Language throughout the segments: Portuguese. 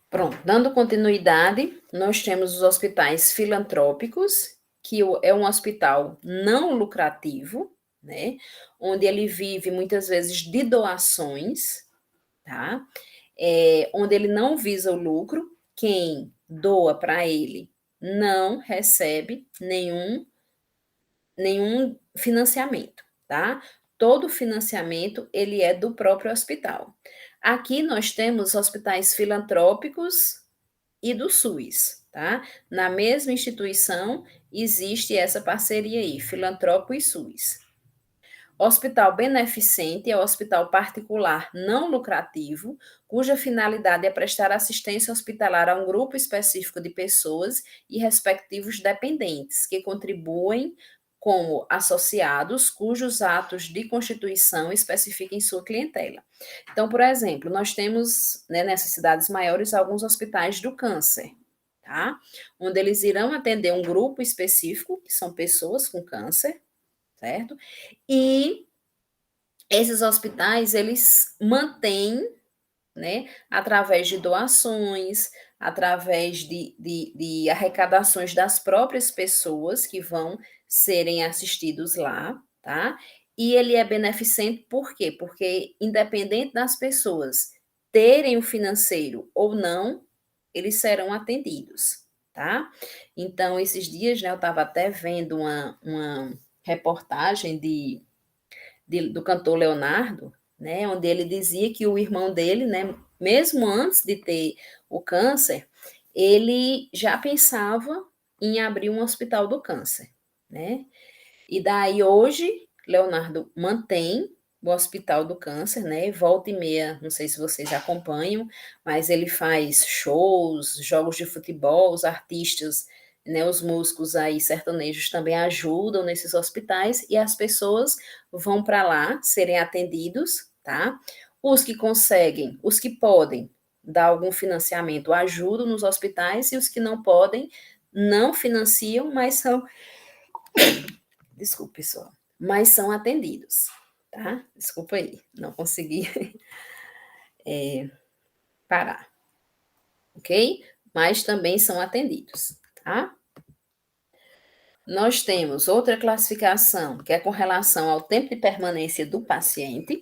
Pronto, dando continuidade, nós temos os hospitais filantrópicos, que é um hospital não lucrativo, né? Onde ele vive muitas vezes de doações, tá? Onde ele não visa o lucro, quem doa para ele não recebe nenhum financiamento, tá? Todo financiamento ele é do próprio hospital. Aqui nós temos hospitais filantrópicos e do SUS, tá? Na mesma instituição existe essa parceria aí, filantrópico e SUS. Hospital beneficente é o hospital particular não lucrativo, cuja finalidade é prestar assistência hospitalar a um grupo específico de pessoas e respectivos dependentes, que contribuem como associados, cujos atos de constituição especifiquem sua clientela. Então, por exemplo, nós temos, né, nessas cidades maiores alguns hospitais do câncer, tá? Onde eles irão atender um grupo específico, que são pessoas com câncer, certo? E esses hospitais, eles mantêm, né, através de doações, através de arrecadações das próprias pessoas que vão serem assistidos lá, tá? E ele é beneficente por quê? Porque, independente das pessoas terem o financeiro ou não, eles serão atendidos, tá? Então, esses dias, né, eu estava até vendo uma reportagem do cantor Leonardo, né, onde ele dizia que o irmão dele, né, mesmo antes de ter o câncer, ele já pensava em abrir um hospital do câncer, né? E daí hoje Leonardo mantém o Hospital do Câncer, né? Volta e meia, não sei se vocês acompanham, mas ele faz shows, jogos de futebol, os artistas, né, os músicos aí sertanejos também ajudam nesses hospitais e as pessoas vão para lá serem atendidos, tá? Os que conseguem, os que podem dar algum financiamento ajudam nos hospitais e os que não podem não financiam, mas são, desculpe só, mas são atendidos, tá? Desculpa aí, não consegui parar, ok? Mas também são atendidos, tá? Nós temos outra classificação, que é com relação ao tempo de permanência do paciente.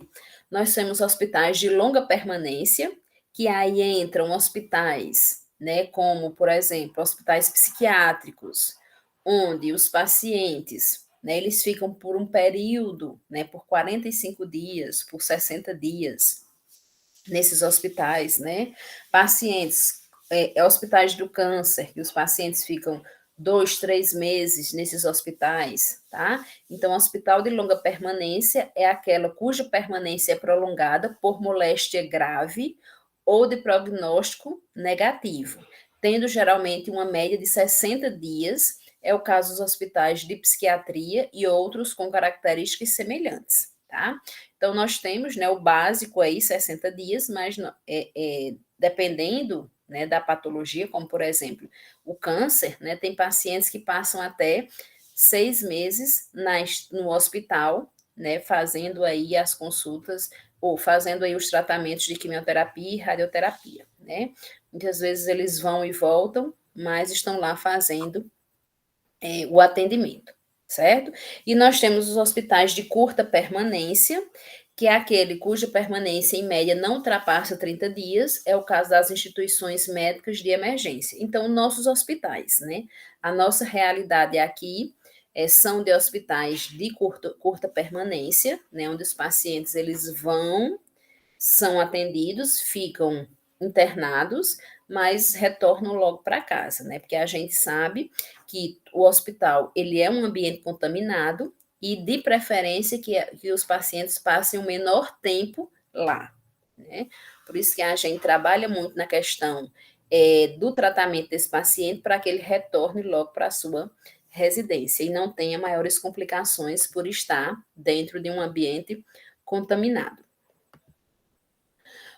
Nós temos hospitais de longa permanência, que aí entram hospitais, né, como, por exemplo, hospitais psiquiátricos, onde os pacientes, né, eles ficam por um período, né, por 45 dias, por 60 dias, nesses hospitais, né? Pacientes, hospitais do câncer, que os pacientes ficam 2, 3 meses nesses hospitais, tá? Então, hospital de longa permanência é aquela cuja permanência é prolongada por moléstia grave ou de prognóstico negativo, tendo geralmente uma média de 60 dias, é o caso dos hospitais de psiquiatria e outros com características semelhantes, tá? Então, nós temos, né, o básico aí, 60 dias, mas dependendo, né, da patologia, como por exemplo o câncer, né, tem pacientes que passam até 6 meses no hospital, né, fazendo aí as consultas ou fazendo aí os tratamentos de quimioterapia e radioterapia, né? Muitas vezes eles vão e voltam, mas estão lá fazendo o atendimento, certo? E nós temos os hospitais de curta permanência, que é aquele cuja permanência em média não ultrapassa 30 dias, é o caso das instituições médicas de emergência. Então, nossos hospitais, né? A nossa realidade aqui são de hospitais de curta permanência, né? Onde os pacientes eles vão, são atendidos, ficam internados, mas retornam logo para casa, né? Porque a gente sabe que o hospital ele é um ambiente contaminado e de preferência que os pacientes passem o menor tempo lá, né? Por isso que a gente trabalha muito na questão do tratamento desse paciente para que ele retorne logo para a sua residência e não tenha maiores complicações por estar dentro de um ambiente contaminado.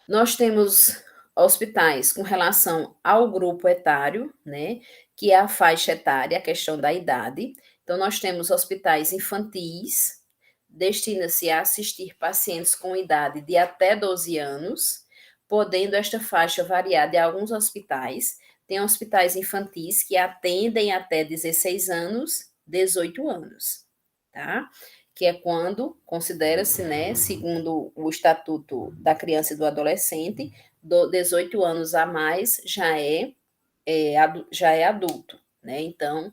Nós temos hospitais com relação ao grupo etário, né, que é a faixa etária, a questão da idade. Então, nós temos hospitais infantis, destina-se a assistir pacientes com idade de até 12 anos, podendo esta faixa variar de alguns hospitais. Tem hospitais infantis que atendem até 16 anos, 18 anos, tá? Que é quando considera-se, né, segundo o Estatuto da Criança e do Adolescente, 18 anos a mais já é adulto, né? Então,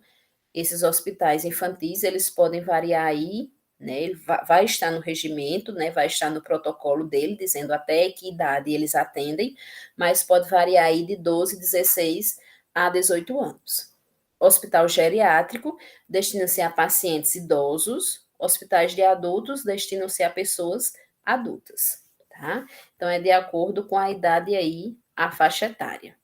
esses hospitais infantis, eles podem variar aí, né? Ele vai estar no regimento, né? Vai estar no protocolo dele, dizendo até que idade eles atendem, mas pode variar aí de 12, 16 a 18 anos. Hospital geriátrico destina-se a pacientes idosos, hospitais de adultos destinam-se a pessoas adultas, tá? Então é de acordo com a idade aí, a faixa etária.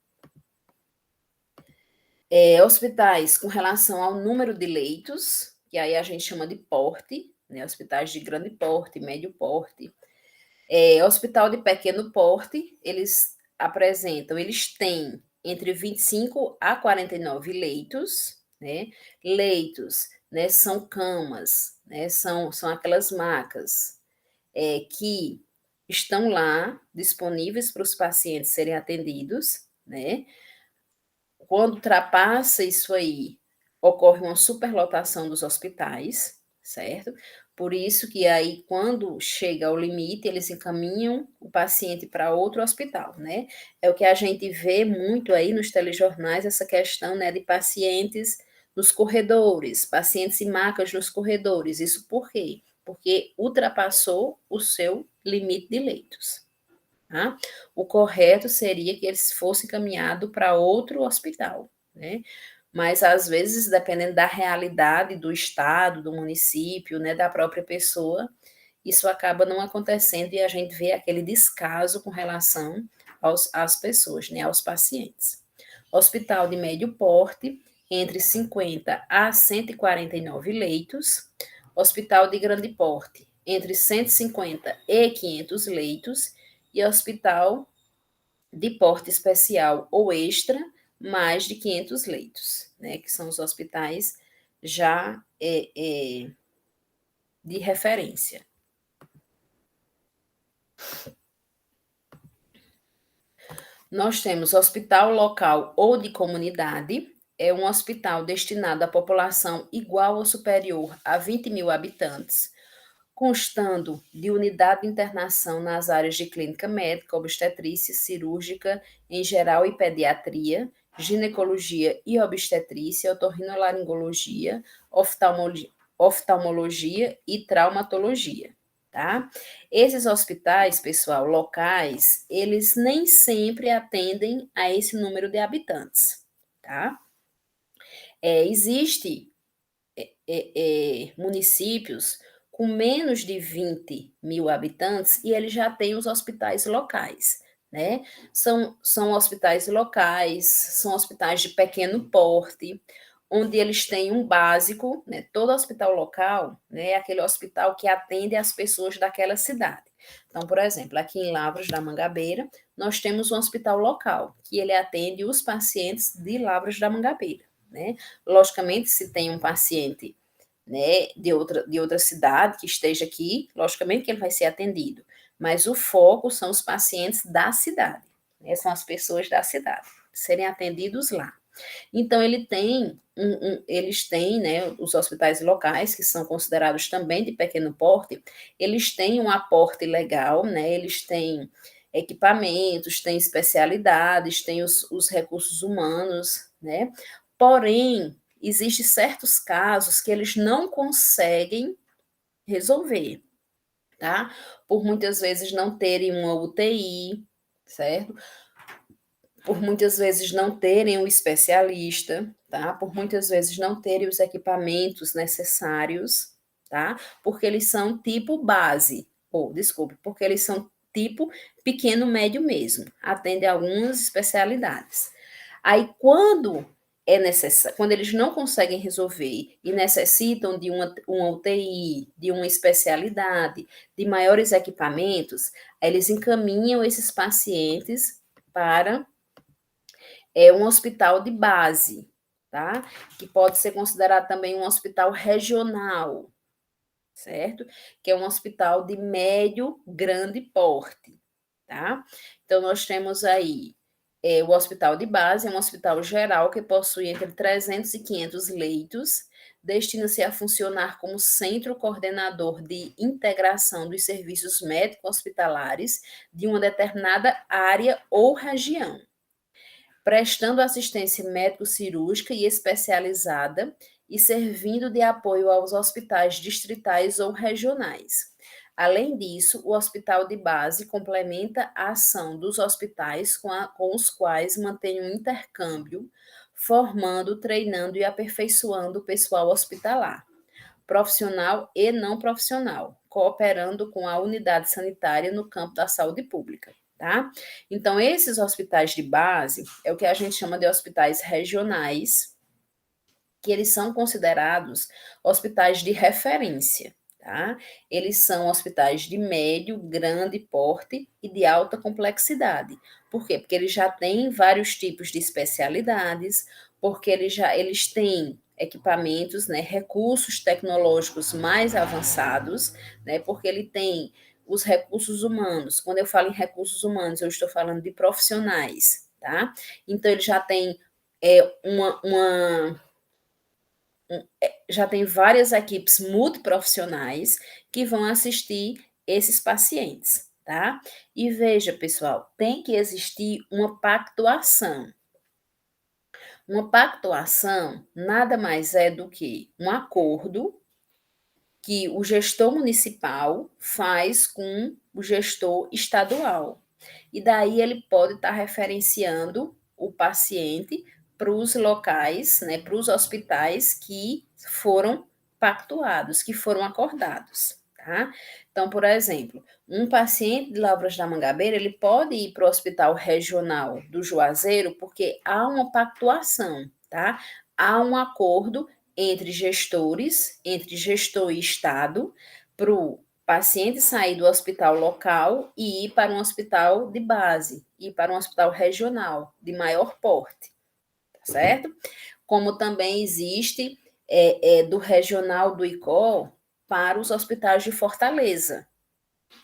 Hospitais com relação ao número de leitos, que aí a gente chama de porte, né? Hospitais de grande porte, médio porte. Hospital de pequeno porte, eles têm entre 25 a 49 leitos, né? Leitos, né, são camas, né, são aquelas macas que estão lá disponíveis para os pacientes serem atendidos, né? Quando ultrapassa isso aí, ocorre uma superlotação dos hospitais, certo? Por isso que aí, quando chega ao limite, eles encaminham o paciente para outro hospital, né? É o que a gente vê muito aí nos telejornais, essa questão, né, de pacientes nos corredores, pacientes em macas nos corredores. Isso por quê? Porque ultrapassou o seu limite de leitos. Tá? O correto seria que eles fossem encaminhados para outro hospital, né? Mas às vezes, dependendo da realidade do estado, do município, né, da própria pessoa, isso acaba não acontecendo e a gente vê aquele descaso com relação às pessoas, né, aos pacientes. Hospital de médio porte, entre 50 a 149 leitos. Hospital de grande porte, entre 150 e 500 leitos. E hospital de porte especial ou extra, mais de 500 leitos, né, que são os hospitais já de referência. Nós temos hospital local ou de comunidade, é um hospital destinado à população igual ou superior a 20 mil habitantes, constando de unidade de internação nas áreas de clínica médica, obstetrícia, cirúrgica em geral e pediatria, ginecologia e obstetrícia, otorrinolaringologia, oftalmologia e traumatologia, tá? Esses hospitais, pessoal, locais, eles nem sempre atendem a esse número de habitantes, tá? Existe municípios com menos de 20 mil habitantes e eles já têm os hospitais locais, né? São hospitais locais, são hospitais de pequeno porte, onde eles têm um básico, né? Todo hospital local, né, é aquele hospital que atende as pessoas daquela cidade. Então, por exemplo, aqui em Lavras da Mangabeira, nós temos um hospital local, que ele atende os pacientes de Lavras da Mangabeira, né? Logicamente, se tem um paciente, né, de outra cidade que esteja aqui, logicamente que ele vai ser atendido, mas o foco são os pacientes da cidade, né, são as pessoas da cidade, serem atendidos lá. Então, eles têm, né, os hospitais locais, que são considerados também de pequeno porte, eles têm um aporte legal, né, eles têm equipamentos, têm especialidades, têm os recursos humanos, né, porém, existem certos casos que eles não conseguem resolver, tá? Por muitas vezes não terem uma UTI, certo? Por muitas vezes não terem um especialista, tá? Por muitas vezes não terem os equipamentos necessários, tá? Porque eles são tipo base, ou desculpe, porque eles são tipo pequeno, médio mesmo, atende a algumas especialidades. Aí quando eles não conseguem resolver e necessitam de uma UTI, de uma especialidade, de maiores equipamentos, eles encaminham esses pacientes para um hospital de base, tá? Que pode ser considerado também um hospital regional, certo? Que é um hospital de médio, grande porte, tá? Então, nós temos aí o hospital de base, é um hospital geral que possui entre 300 e 500 leitos, destina-se a funcionar como centro coordenador de integração dos serviços médico-hospitalares de uma determinada área ou região, prestando assistência médico-cirúrgica e especializada e servindo de apoio aos hospitais distritais ou regionais. Além disso, o hospital de base complementa a ação dos hospitais com os quais mantém um intercâmbio, formando, treinando e aperfeiçoando o pessoal hospitalar, profissional e não profissional, cooperando com a unidade sanitária no campo da saúde pública, tá? Então, esses hospitais de base é o que a gente chama de hospitais regionais, que eles são considerados hospitais de referência, tá? Eles são hospitais de médio, grande porte e de alta complexidade. Por quê? Porque eles já têm vários tipos de especialidades, porque eles têm equipamentos, né, recursos tecnológicos mais avançados, né, porque ele tem os recursos humanos. Quando eu falo em recursos humanos, eu estou falando de profissionais, tá? Então, ele já tem já tem várias equipes multiprofissionais que vão assistir esses pacientes, tá? E veja, pessoal, tem que existir uma pactuação. Uma pactuação nada mais é do que um acordo que o gestor municipal faz com o gestor estadual. E daí ele pode estar referenciando o paciente para os locais, né, para os hospitais que foram pactuados, que foram acordados, tá? Então, por exemplo, um paciente de Lavras da Mangabeira, ele pode ir para o hospital regional do Juazeiro porque há uma pactuação, tá? Há um acordo entre gestores, entre gestor e Estado, para o paciente sair do hospital local e ir para um hospital de base, ir para um hospital regional de maior porte, tá certo? Como também existe do regional do ICOL para os hospitais de Fortaleza,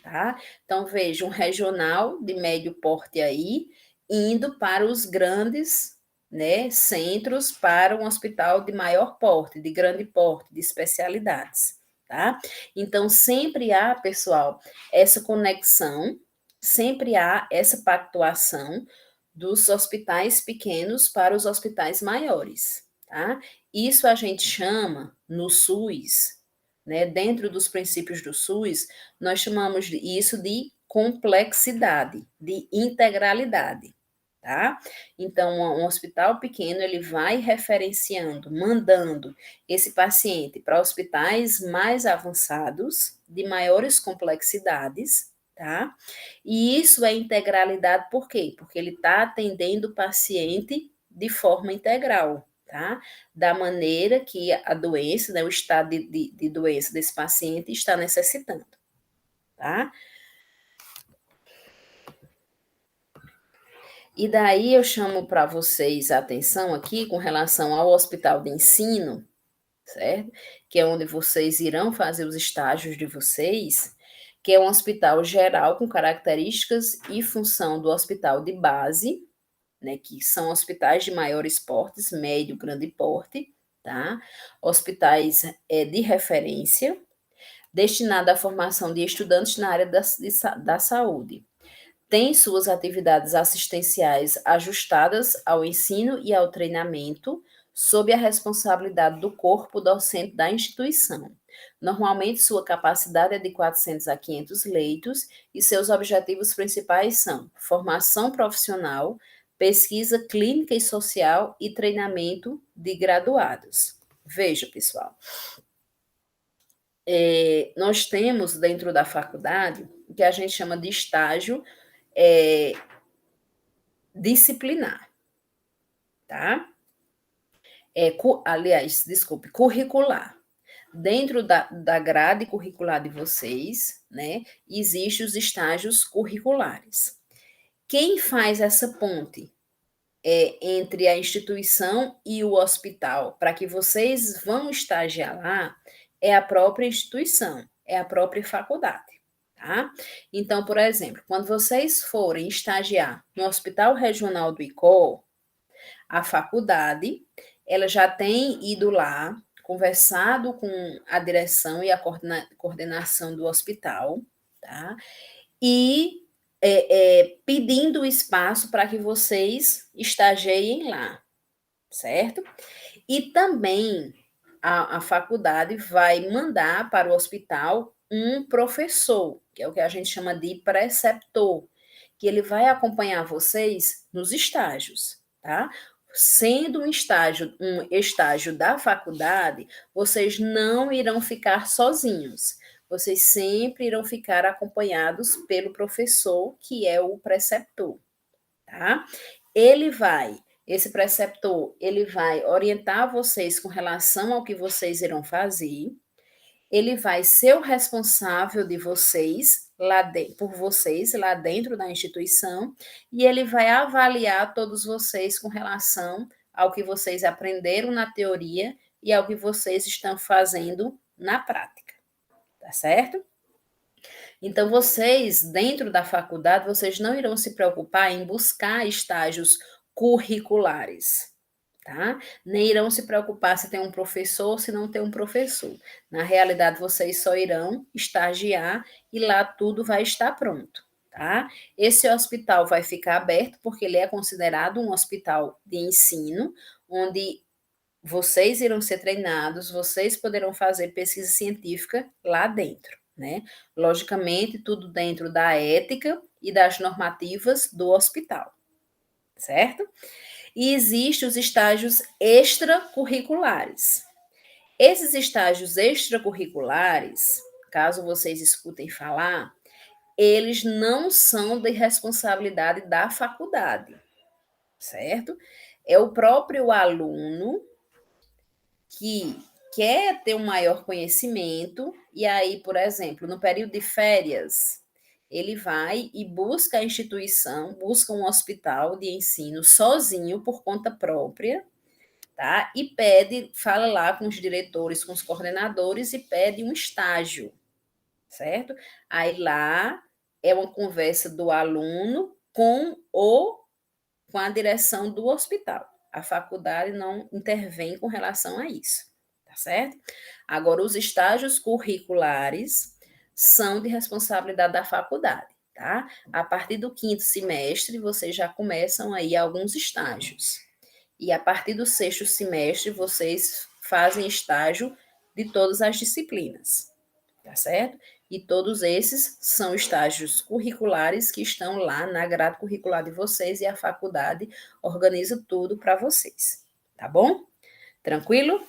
tá? Então, veja, um regional de médio porte aí, indo para os grandes, né, centros, para um hospital de maior porte, de grande porte, de especialidades, tá? Então, sempre há, pessoal, essa conexão, sempre há essa pactuação dos hospitais pequenos para os hospitais maiores, tá? Isso a gente chama no SUS, né, dentro dos princípios do SUS, nós chamamos isso de complexidade, de integralidade, tá? Então, um hospital pequeno, ele vai referenciando, mandando esse paciente para hospitais mais avançados, de maiores complexidades, tá? E isso é integralidade por quê? Porque ele está atendendo o paciente de forma integral, tá? Da maneira que a doença, né, o estado de doença desse paciente está necessitando, tá? E daí eu chamo para vocês a atenção aqui com relação ao hospital de ensino, certo? Que é onde vocês irão fazer os estágios de vocês, que é um hospital geral com características e função do hospital de base, né, que são hospitais de maiores portes, médio, grande porte, tá? Hospitais de referência, destinado à formação de estudantes na área da saúde. Tem suas atividades assistenciais ajustadas ao ensino e ao treinamento, sob a responsabilidade do corpo docente da instituição. Normalmente, sua capacidade é de 400 a 500 leitos e seus objetivos principais são formação profissional, pesquisa clínica e social e treinamento de graduados. Veja, pessoal, nós temos dentro da faculdade o que a gente chama de estágio é, disciplinar, tá? Aliás, desculpe, curricular. Dentro da grade curricular de vocês, né, existem os estágios curriculares. Quem faz essa ponte entre a instituição e o hospital, para que vocês vão estagiar lá, é a própria instituição, é a própria faculdade, tá? Então, por exemplo, quando vocês forem estagiar no Hospital Regional do ICOR, a faculdade, ela já tem ido lá, conversado com a direção e a coordenação do hospital, tá? E pedindo espaço para que vocês estagiem lá, certo? E também a faculdade vai mandar para o hospital um professor, que é o que a gente chama de preceptor, que ele vai acompanhar vocês nos estágios, tá? Sendo um estágio da faculdade, vocês não irão ficar sozinhos. Vocês sempre irão ficar acompanhados pelo professor, que é o preceptor, tá? Ele vai, esse preceptor, ele vai orientar vocês com relação ao que vocês irão fazer. Ele vai ser o responsável de vocês por vocês lá dentro da instituição e ele vai avaliar todos vocês com relação ao que vocês aprenderam na teoria e ao que vocês estão fazendo na prática, tá certo? Então, vocês, dentro da faculdade, vocês não irão se preocupar em buscar estágios curriculares, tá? Nem irão se preocupar se tem um professor ou se não tem um professor. Na realidade, vocês só irão estagiar e lá tudo vai estar pronto, tá? Esse hospital vai ficar aberto porque ele é considerado um hospital de ensino, onde vocês irão ser treinados, vocês poderão fazer pesquisa científica lá dentro, né? Logicamente, tudo dentro da ética e das normativas do hospital, certo? E existem os estágios extracurriculares. Esses estágios extracurriculares, caso vocês escutem falar, eles não são de responsabilidade da faculdade, certo? É o próprio aluno que quer ter um maior conhecimento, e aí, por exemplo, no período de férias, ele vai e busca a instituição, busca um hospital de ensino sozinho, por conta própria, tá? E pede, fala lá com os diretores, com os coordenadores e pede um estágio, certo? Aí lá é uma conversa do aluno com a direção do hospital. A faculdade não intervém com relação a isso, tá certo? Agora, os estágios curriculares são de responsabilidade da faculdade, tá? A partir do quinto semestre, vocês já começam aí alguns estágios. E a partir do sexto semestre, vocês fazem estágio de todas as disciplinas, tá certo? E todos esses são estágios curriculares que estão lá na grade curricular de vocês e a faculdade organiza tudo para vocês, tá bom? Tranquilo?